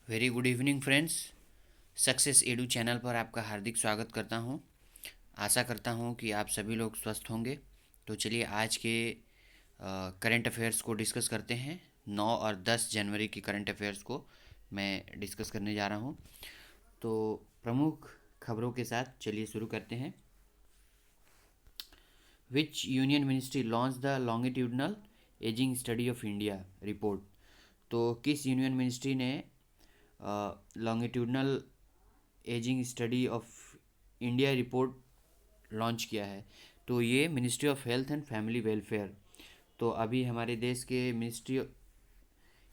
Very good evening friends. Success edu channel पर आपका हार्दिक स्वागत करता हूं। आशा करता हूं कि आप सभी लोग स्वस्थ होंगे। तो चलिए आज के करंट अफेयर्स को डिस्कस करते हैं। 9 और 10 जनवरी की करंट अफेयर्स को मैं डिस्कस करने जा रहा हूं। तो प्रमुख खबरों के साथ चलिए शुरू करते हैं। विच union ministry launch the longitudinal ageing study of India report. तो किस यूनियन मिनिस्ट्री ने longitudinal ageing study of India report launch किया है? तो ये ministry of health and family welfare. तो अभी हमारे देश के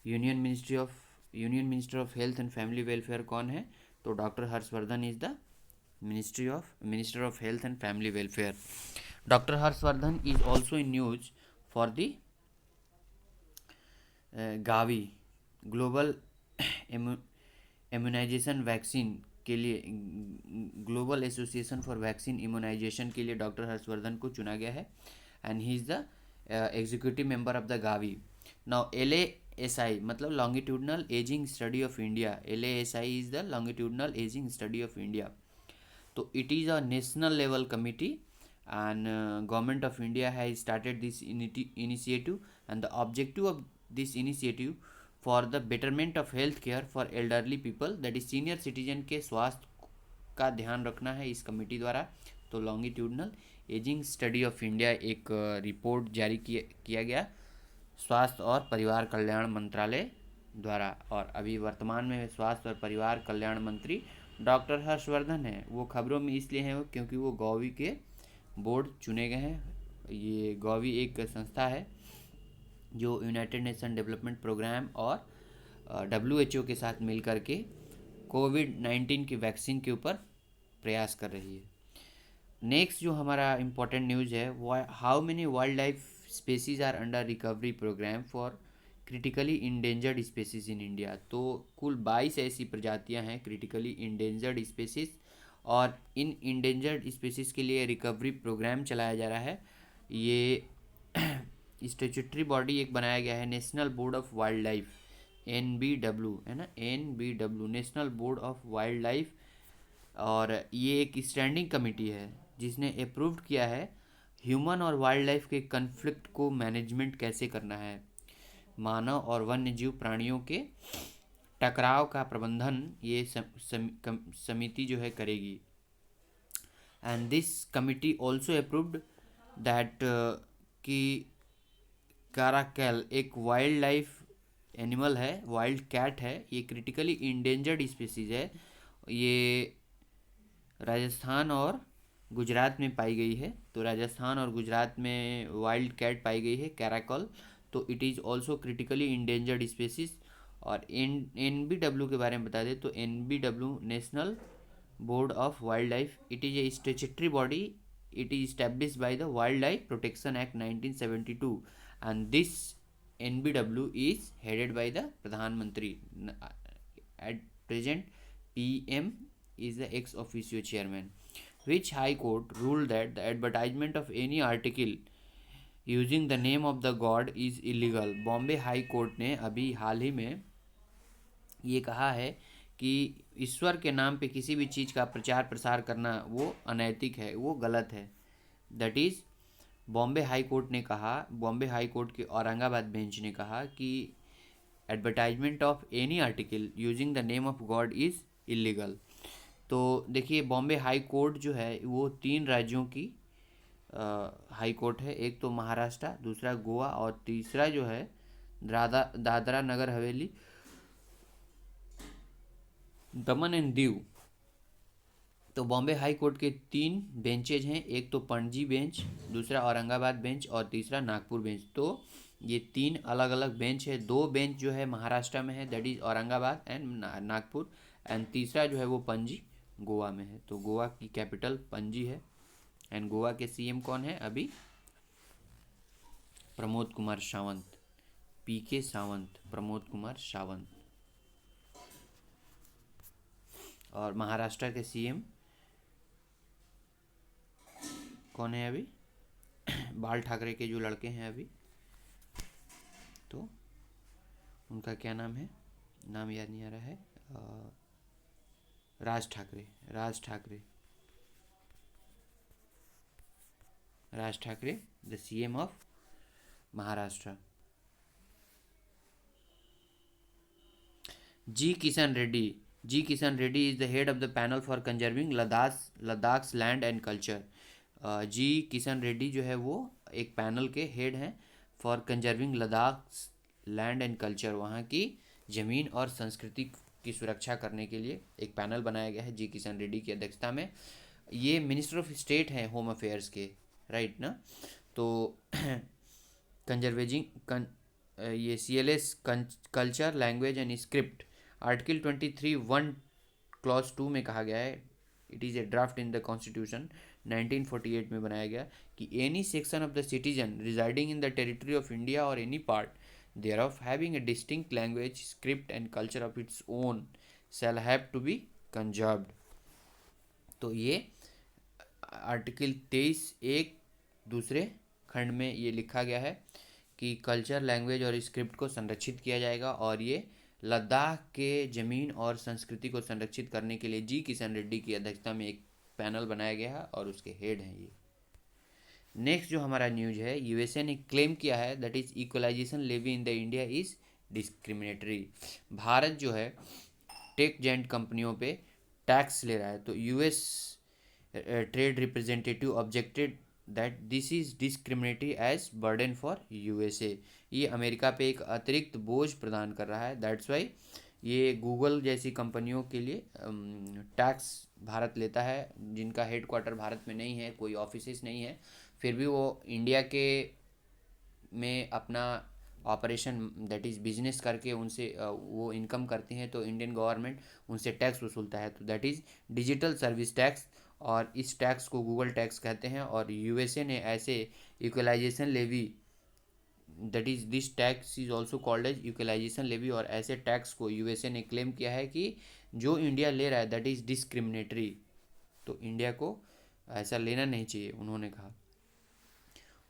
union minister of health and family welfare कौन है? तो doctor Harshvardhan is the minister of health and family welfare. Doctor Harshvardhan is also in news for the Gavi global immunisation vaccine के लिए, global association for vaccine immunisation के लिए doctor Harshvardhan को चुना गया है। And he is the executive member of the Gavi. Now LASI मतलब longitudinal ageing study of India. LASI is the longitudinal ageing study of India. तो it is a national level committee, and government of India has started this initiative, and the objective of this initiative for the betterment of health care for elderly people, that is senior citizen के स्वास्थ्य का ध्यान रखना है इस committee द्वारा। तो longitudinal ageing study of India एक रिपोर्ट जारी किया गया स्वास्थ्य और परिवार कल्याण मंत्रालय द्वारा। और अभी वर्तमान में स्वास्थ्य और परिवार कल्याण मंत्री डॉक्टर हर्षवर्धन है। वो खबरों में इसलिए हैं क्योंकि वो गौवी के बोर्ड चुने गए हैं। ये गौवी एक संस्था है जो यूनाइटेड नेशन डेवलपमेंट प्रोग्राम और WHO के साथ मिल कर के कोविड-19 की वैक्सीन के ऊपर प्रयास कर रही है। नेक्स्ट जो हमारा इम्पोर्टेंट न्यूज़ है, how many wildlife species are under recovery programme for critically endangered species in India. तो कुल 22 ऐसी प्रजातियां हैं क्रिटिकली इंडेंजर्ड स्पेसीज, और इन इंडेंजर्ड स्पेसीज के लिए रिकवरी प्रोग्राम चलाया जा रहा है। ये स्टेचुटरी बॉडी एक बनाया गया है, national board of wild life, NBW है ना, NBW national board of wild life. और ये एक स्टैंडिंग कमेटी है जिसने अप्रूव्ड किया है ह्यूमन और वाइल्ड लाइफ के कन्फ्लिक्ट को मैनेजमेंट कैसे करना है। मानव और वन्य जीव प्राणियों के टकराव का प्रबंधन ये समिति जो है करेगी। And this committee also approved that कि काराकैल एक वाइल्ड लाइफ एनिमल है, वाइल्ड कैट है, ये क्रिटिकली इंडेंजर्ड स्पीसीज है। ये राजस्थान और गुजरात में पाई गई है। तो राजस्थान और गुजरात में वाइल्ड कैट पाई गई है कैराकल। तो it is also critically endangered species. और NBW के बारे में बता दें तो NBW national board of wild life, it is A statutory body, it is established by the wild life protection act 1972, and this NBW is headed by the प्रधानमंत्री। At present PM is the ex officio chairman. Which high court ruled that the advertisement of any article using the name of the god is illegal? Bombay high court ने अभी हाल ही में ये कहा है कि ईश्वर के नाम पे किसी भी चीज़ का प्रचार प्रसार करना वो अनैतिक है, वो गलत है। That is Bombay high court ने कहा, बॉम्बे हाई कोर्ट के औरंगाबाद बेंच ने कहा कि advertisement of any article using the name of God is illegal. तो देखिए बॉम्बे हाई कोर्ट जो है वो 3 राज्यों की हाई कोर्ट है। एक तो महाराष्ट्र, दूसरा गोवा और तीसरा जो है दादरा नगर हवेली, दमन एंड दीव। तो बॉम्बे हाई कोर्ट के 3 बेंचेज हैं, एक तो पणजी बेंच, दूसरा औरंगाबाद बेंच और तीसरा नागपुर बेंच। तो ये 3 अलग अलग बेंच है। 2 बेंच जो है महाराष्ट्र में है, that is Aurangabad and Nagpur, and तीसरा जो है वो पणजी गोवा में है। तो गोवा की कैपिटल पणजी है। एंड गोवा के CM कौन है अभी? प्रमोद कुमार सावंत, PK सावंत, प्रमोद कुमार सावंत। और महाराष्ट्र के CM कौन है अभी? बाल ठाकरे के जो लड़के हैं अभी, तो उनका क्या नाम है? नाम याद नहीं आ रहा है। Raj Thackeray, Raj Thackeray, Raj Thackeray the CM of Maharashtra. G Kishan Reddy, G Kishan Reddy is the head of the panel for conserving Ladakh's land and culture. G Kishan Reddy जो है वो एक पैनल के हेड हैं for conserving Ladakh's land and culture, वहाँ की ज़मीन और संस्कृति की सुरक्षा करने के लिए एक पैनल बनाया गया है जी किशन रेड्डी की अध्यक्षता में। ये मिनिस्टर ऑफ स्टेट हैं होम अफेयर्स के, राइट ना। तो कंजर्वेजिंग ये CLS culture language and script article 23(1) clause 2 में कहा गया है, it is a draft in the constitution 1948 में बनाया गया कि any section of the citizen residing in the territory of India और any part thereof having a distinct language script and culture of its own shall have to be conserved. तो ये article 23(1) दूसरे खंड में ये लिखा गया है कि कल्चर लैंग्वेज और स्क्रिप्ट को संरक्षित किया जाएगा, और ये लद्दाख के ज़मीन और संस्कृति को संरक्षित करने के लिए जी किशन रेड्डी की अध्यक्षता में एक पैनल बनाया गया है और उसके हेड हैं ये। नेक्स्ट जो हमारा न्यूज है, यूएसए ने क्लेम किया है that is equalisation levy in the India is discriminatory. भारत जो है टेक जेंट कंपनियों पे टैक्स ले रहा है, तो US trade representative objected that this is discriminatory as burden for USA. ये अमेरिका पे एक अतिरिक्त बोझ प्रदान कर रहा है, दैट्स वाई ये गूगल जैसी कंपनियों के लिए टैक्स भारत लेता है, जिनका हेड क्वार्टर भारत में नहीं है, कोई ऑफिसेस नहीं है, फिर भी वो इंडिया के में अपना ऑपरेशन दैट इज़ बिजनेस करके उनसे वो इनकम करते हैं, तो इंडियन गवर्नमेंट उनसे टैक्स वसूलता है, तो that is digital service tax, और इस टैक्स को गूगल टैक्स कहते हैं। और यूएसए ने ऐसे equalisation levy that is this tax is also called as equalisation levy, और ऐसे टैक्स को यूएसए ने क्लेम किया है कि जो इंडिया ले रहा है दैट इज़ डिस्क्रिमिनेटरी, तो इंडिया को ऐसा लेना नहीं चाहिए, उन्होंने कहा।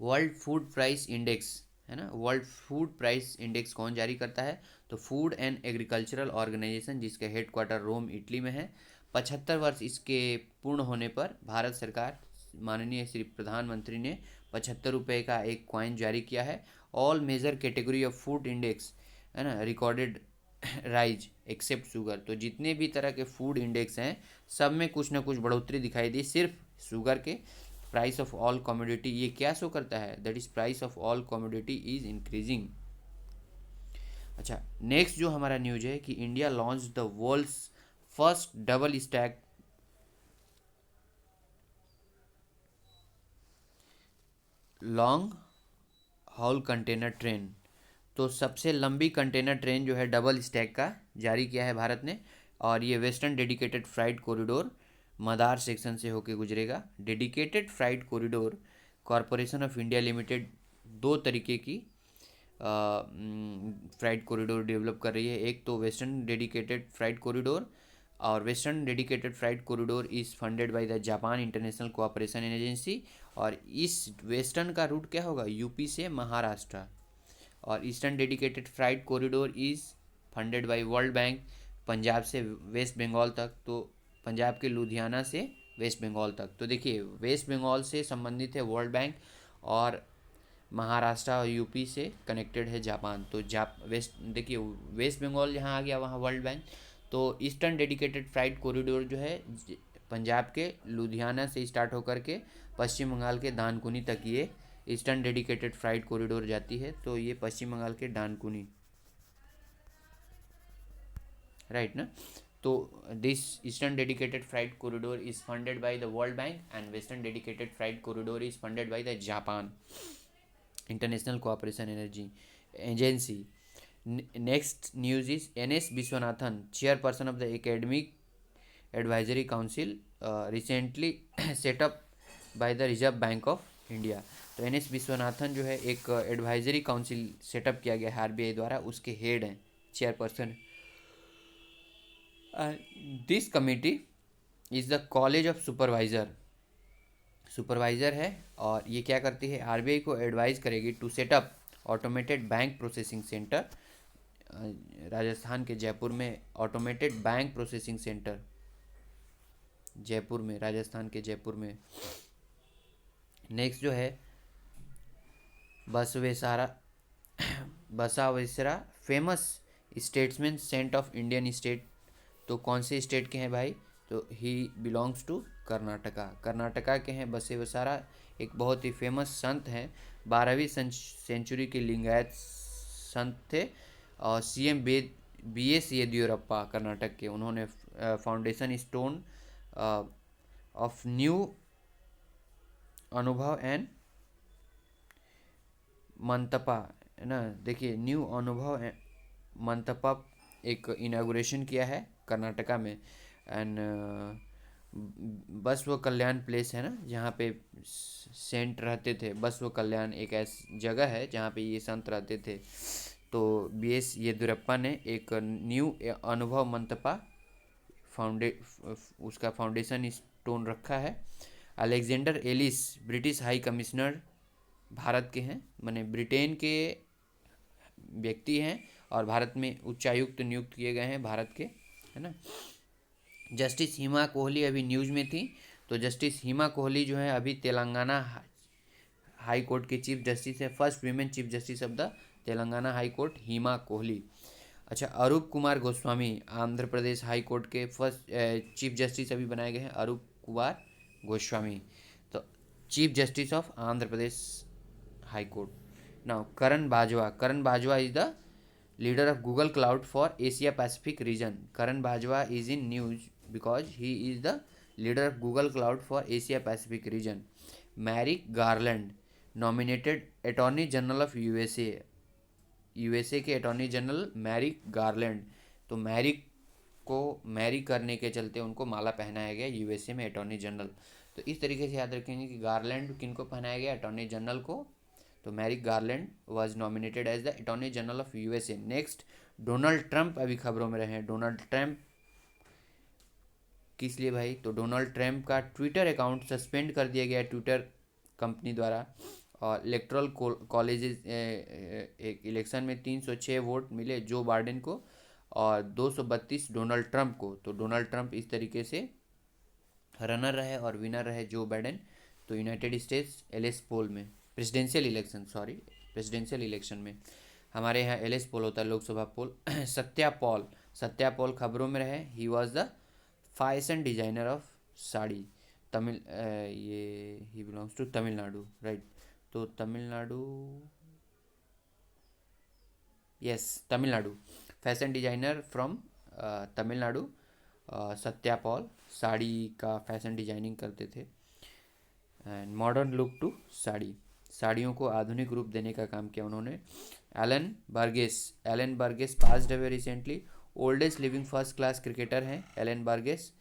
वर्ल्ड फूड प्राइस इंडेक्स है ना, वर्ल्ड फूड प्राइस इंडेक्स कौन जारी करता है, तो फूड एंड एग्रीकल्चरल ऑर्गेनाइजेशन, जिसका हेड क्वार्टर रोम इटली में है। 75 वर्ष इसके पूर्ण होने पर भारत सरकार माननीय श्री प्रधानमंत्री ने 75 रुपये का एक कॉइन जारी किया है। All major category of food index है ना रिकॉर्डेड राइज एक्सेप्ट शुगर, तो जितने भी तरह के फूड इंडेक्स हैं सब में कुछ ना कुछ बढ़ोतरी दिखाई दी, सिर्फ शुगर के। प्राइस ऑफ ऑल कमोडिटी ये क्या शो करता है, that is price of all commodity is increasing. अच्छा, नेक्स्ट जो हमारा न्यूज है कि India launch the world's first double stack long haul container train, तो सबसे लंबी कंटेनर ट्रेन जो है डबल स्टैक का जारी किया है भारत ने, और ये western dedicated freight corridor Madar section से होकर गुजरेगा। Dedicated freight corridor corporation of India limited दो तरीके की फ्राइट कॉरिडोर डेवलप कर रही है, एक तो वेस्टर्न डेडिकेटेड फ्राइट कॉरिडोर, और western dedicated freight corridor is funded by the Japan International Cooperation Agency, और इस वेस्टर्न का रूट क्या होगा, यूपी से महाराष्ट्र, और eastern dedicated freight corridor is funded by World Bank, Punjab से वेस्ट बंगाल तक, तो पंजाब के लुधियाना से वेस्ट बंगाल तक। तो देखिए वेस्ट बंगाल से संबंधित है वर्ल्ड बैंक, और महाराष्ट्र और यूपी से कनेक्टेड है जापान, तो देखिए वेस्ट बंगाल जहाँ आ गया वहाँ वर्ल्ड बैंक। तो ईस्टर्न डेडिकेटेड फ्राइट कॉरिडोर जो है पंजाब के लुधियाना से स्टार्ट होकर के पश्चिम बंगाल के दानकुनी तक ये ईस्टर्न डेडिकेटेड फ्राइट कॉरिडोर जाती है, तो ये पश्चिम बंगाल के दानकुनी, राइट ना। तो this eastern dedicated freight corridor is funded by the World Bank, and western dedicated freight corridor is funded by the Japan International Cooperation Agency. Next news is NS Viswanathan, chairperson of the academic advisory council, recently set up by the Reserve Bank of India. तो NS Viswanathan जो है एक advisory council setup किया गया है RBI द्वारा, उसके head हैं, chairperson. This committee is the college of supervisor है, और ये क्या करती है, RBI को एडवाइज करेगी to set up automated bank processing centre Rajasthan के जयपुर में automated bank processing centre, Jaipur में, राजस्थान के जयपुर में। नेक्स्ट जो है Basaveshwara Basaveshwara, famous statesman saint of Indian state. तो कौन से स्टेट के हैं भाई? तो he belongs to Karnataka, Karnataka के हैं बसवेसारा। एक बहुत ही फेमस संत हैं, 12वीं सेंचुरी के लिंगायत संत थे। और सीएम BS येदियुरप्पा कर्नाटक के, उन्होंने फाउंडेशन स्टोन ऑफ न्यू अनुभव एंड मंतपा, है ना, देखिए न्यू अनुभव मंतपा एक इनागुरेशन किया है कर्नाटका में। एंड बसव कल्याण प्लेस है ना, जहाँ पे सेंट रहते थे। बसव कल्याण एक ऐसी जगह है जहाँ पे ये संत रहते थे। तो BS येदियुरप्पा ने एक न्यू अनुभव मंतपा उसका फाउंडेशन स्टोन रखा है। Alexander Ellis British High Commissioner Bharat के हैं, माने ब्रिटेन के व्यक्ति हैं और भारत में उच्चायुक्त नियुक्त किए गए हैं भारत के, है ना। जस्टिस हिमा कोहली अभी न्यूज़ में थी, तो जस्टिस हिमा कोहली जो है अभी तेलंगाना हाई कोर्ट के चीफ जस्टिस है। First women chief justice of the Telangana high court Hima Kohli. अच्छा, अरूप कुमार गोस्वामी आंध्र प्रदेश हाई कोर्ट के फर्स्ट चीफ जस्टिस अभी बनाए गए हैं, अरूप कुमार गोस्वामी। तो chief justice of Andhra Pradesh high court. Now Karan Bajwa is the leader of Google Cloud for Asia Pacific region. Karan Bajwa is in news because he is the leader of Google Cloud for Asia Pacific region. Merrick Garland nominated Attorney General of USA के attorney general मैरिक garland. तो मैरिक को Mary करने के चलते उनको माला पहनाया गया USA में अटॉर्नी जनरल। तो इस तरीके से याद रखेंगे कि गार्लैंड किनको पहनाया गया? अटॉर्नी जनरल को। तो Merrick Garland was nominated as the attorney general of USA। Next, Donald Trump अभी खबरों में रहे हैं। डोनाल्ड ट्रंप किस लिए भाई? तो डोनाल्ड ट्रंप का ट्विटर अकाउंट सस्पेंड कर दिया गया ट्विटर कंपनी द्वारा। और इलेक्ट्रल कॉलेजेस एक इलेक्शन में 306 वोट मिले जो बाइडेन को और 232 डोनाल्ड ट्रंप को। तो डोनाल्ड ट्रंप इस तरीके से रनर रहे और विनर रहे जो बाइडेन। तो यूनाइटेड स्टेट्स एलएस पोल में प्रेसिडेंशियल इलेक्शन में हमारे यहाँ एलएस पोल होता है, लोकसभा पोल। सत्या पॉल खबरों में रहे। He was the fashion designer of sari. He belongs to Tamil Nadu, right. तो Tamil Nadu fashion designer from Tamil Nadu. Satya Paul sari का फैशन डिजाइनिंग करते थे। एंड मॉडर्न लुक टू साड़ियों को आधुनिक रूप देने का काम किया उन्होंने। Alan Burgess passed away recently. Oldest living first class cricketer हैं Alan Burgess.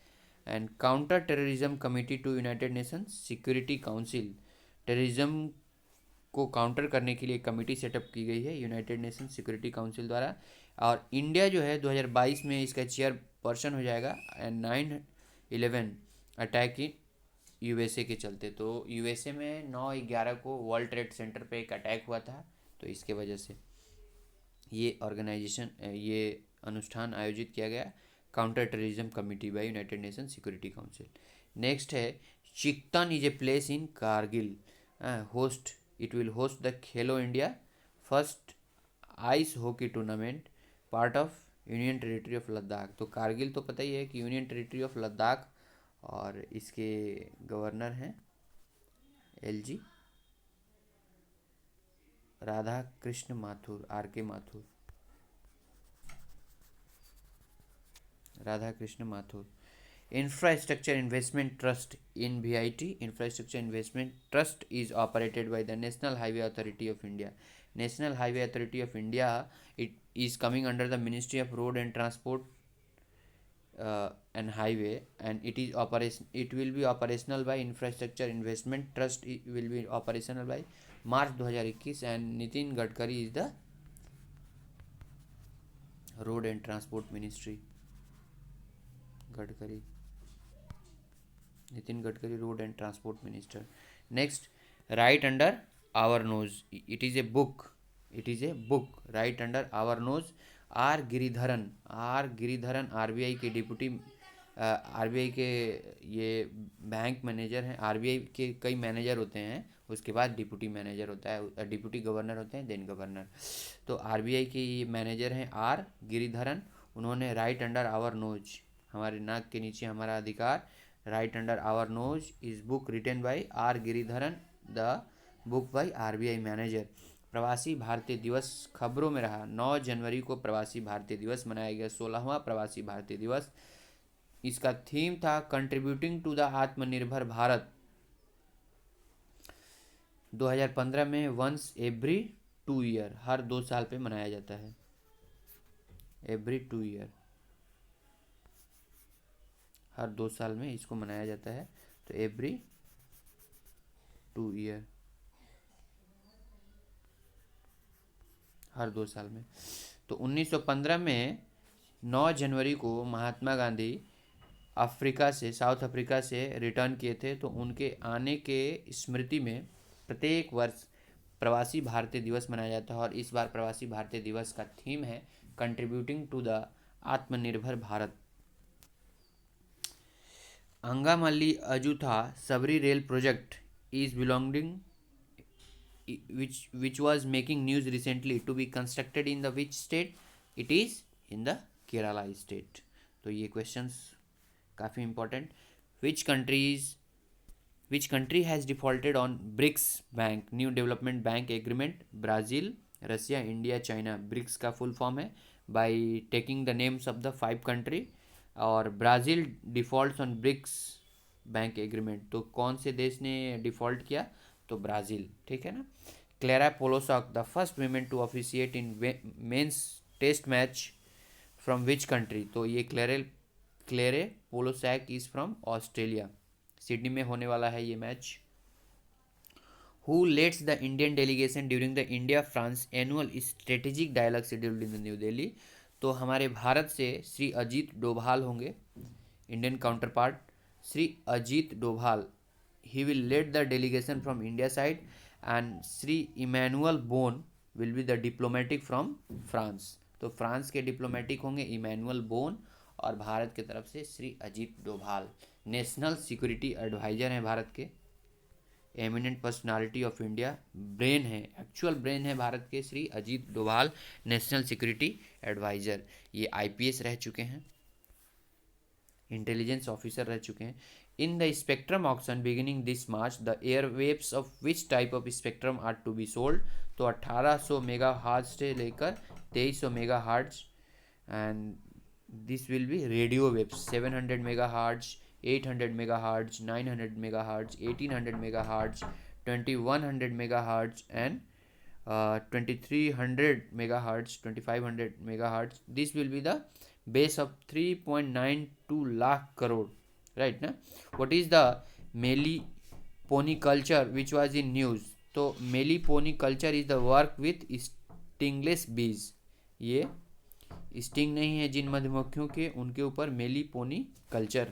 And counter terrorism committee to United Nations security council, terrorism को काउंटर करने के लिए एक कमेटी सेटअप की गई है यूनाइटेड नेशन सिक्योरिटी काउंसिल द्वारा। और इंडिया जो है 2022 में इसका चेयरपर्सन हो जाएगा। एंड 9/11 अटैक इन USA के चलते। तो USA में 9/11 को वर्ल्ड ट्रेड सेंटर पे एक अटैक हुआ था, तो इसके वजह से ये अनुष्ठान आयोजित किया गया, counter terrorism committee by United Nation security council. Next है Chiktan is a place in Kargil. It will host the Khelo India first ice hockey tournament part of union territory of Ladakh. तो कारगिल तो पता ही है कि यूनियन टेरिटरी ऑफ लद्दाख, और इसके गवर्नर हैं LG Radha Krishna Mathur, RK Mathur, Radha Krishna Mathur. Infrastructure investment trust in VIT infrastructure investment trust is operated by the national highway authority of India. National highway authority of India, it is coming under the ministry of road and transport and highway, and it will be operational by infrastructure investment trust will be operational by March 2021 and Nitin Gadkari is the road and transport ministry. Nitin Gadkari, road and transport minister. Next, right under our nose, it is a book right under our nose, R Giridharan RBI के deputy, RBI के ये bank manager हैं। RBI के कई manager होते हैं, उसके बाद डिप्टी मैनेजर होता है, डिप्टी गवर्नर होते हैं, देन गवर्नर। तो आरबीआई के ये मैनेजर हैं आर गिरिधरन। उन्होंने राइट अंडर आवर नोज, हमारे नाक के नीचे हमारा अधिकार, right under our nose is book written by R Giridharan, the book by RBI manager. Pravasi Bharatiya दिवस खबरों में रहा। 9 जनवरी को प्रवासी भारतीय दिवस मनाया गया, 16वां प्रवासी भारतीय दिवस। इसका थीम था contributing to the Atmanirbhar Bharat. 2015 में वंस एवरी 2 ईयर, हर 2 साल पे मनाया जाता है, एवरी 2 ईयर, हर 2 साल में इसको मनाया जाता है। तो एवरी 2 ईयर, हर 2 साल में। तो 1915 में 9 जनवरी को महात्मा गांधी अफ्रीका से, साउथ अफ्रीका से रिटर्न किए थे। तो उनके आने के स्मृति में प्रत्येक वर्ष प्रवासी भारतीय दिवस मनाया जाता है। और इस बार प्रवासी भारतीय दिवस का थीम है contributing to the Atmanirbhar Bharat. Angamaly अजुथा Sabari rail project is belonging which was making news recently to be constructed in the which state? It is in the Kerala state. तो ये questions काफ़ी important. which country has defaulted on BRICS bank new development bank agreement? Brazil, Russia, India, China. BRICS का full form है by taking the names of the 5 country। और Brazil default on BRICS bank agreement. तो कौन से देश ने default किया? तो ब्राज़ील, ठीक है ना। Claire Polosak the first women to officiate in men's test match from which country? तो ये Claire Polosak is from Australia. Sydney में होने वाला है ये मैच। Who leads the Indian delegation during the India France annual strategic dialogue scheduled in New Delhi? तो हमारे भारत से श्री अजीत डोभाल होंगे, Indian counterpart Shri Ajit Doval. He will lead the delegation from India side and Shri Emmanuel Bonne will be the diplomatic from France. तो France के diplomatic होंगे Emmanuel Bonne और भारत की तरफ से Shri Ajit Doval. National security adviser हैं भारत के, eminent personality of India, brain है, एक्चुअल ब्रेन है भारत के Shri Ajit Doval, national security adviser. ये आईपीएस रह चुके हैं, इंटेलिजेंस ऑफिसर रह चुके हैं। In the spectrum auction beginning this March the airwaves of which type of spectrum are to be sold? तो 1800 मेगा हार्ज से लेकर 2300 megahertz, and this will be radio waves 700 megahertz, 800 megahertz, 900 megahertz, 1800 megahertz, 2100 megahertz and 2300 megahertz, 2500 megahertz. This will be the base of 3.92 lakh crore, right na? What is the meliponiculture which was in news? तो meliponiculture is the work with stingless bees। ये sting नहीं है जिन मधुमक्खियों के, उनके ऊपर मेलीपोनी culture,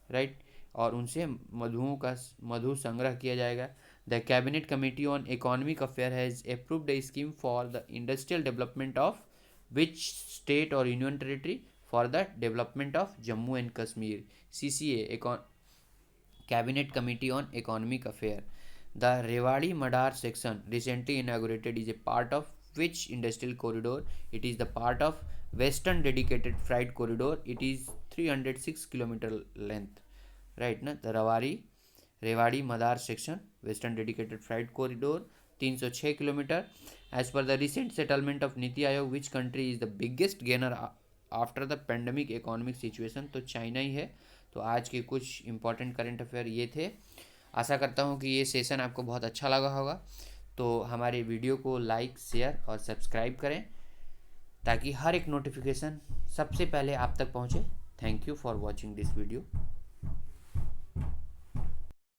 right, और उनसे मधुओं का मधु संग्रह किया जाएगा। The cabinet committee on economic affair has approved a scheme for the industrial development of which state और union territory? For the development of Jammu and Kashmir, CCA, cabinet committee on economic affair. The Rewari Madar section recently inaugurated is a part of which industrial corridor? It is the part of western dedicated freight corridor. It is 306 kilometer length, right na? The Rewari Madar section western dedicated freight corridor 306 kilometre. As पर the recent settlement of NITI Aayog which country is the biggest gainer after the pandemic economic situation? तो China ही है। तो आज के कुछ important current affair ये थे। आशा करता हूँ कि ये सेशन आपको बहुत अच्छा लगा होगा। तो हमारे वीडियो को लाइक, शेयर और सब्सक्राइब करें ताकि हर एक नोटिफिकेशन सबसे पहले आप तक पहुंचे। Thank you for watching this video.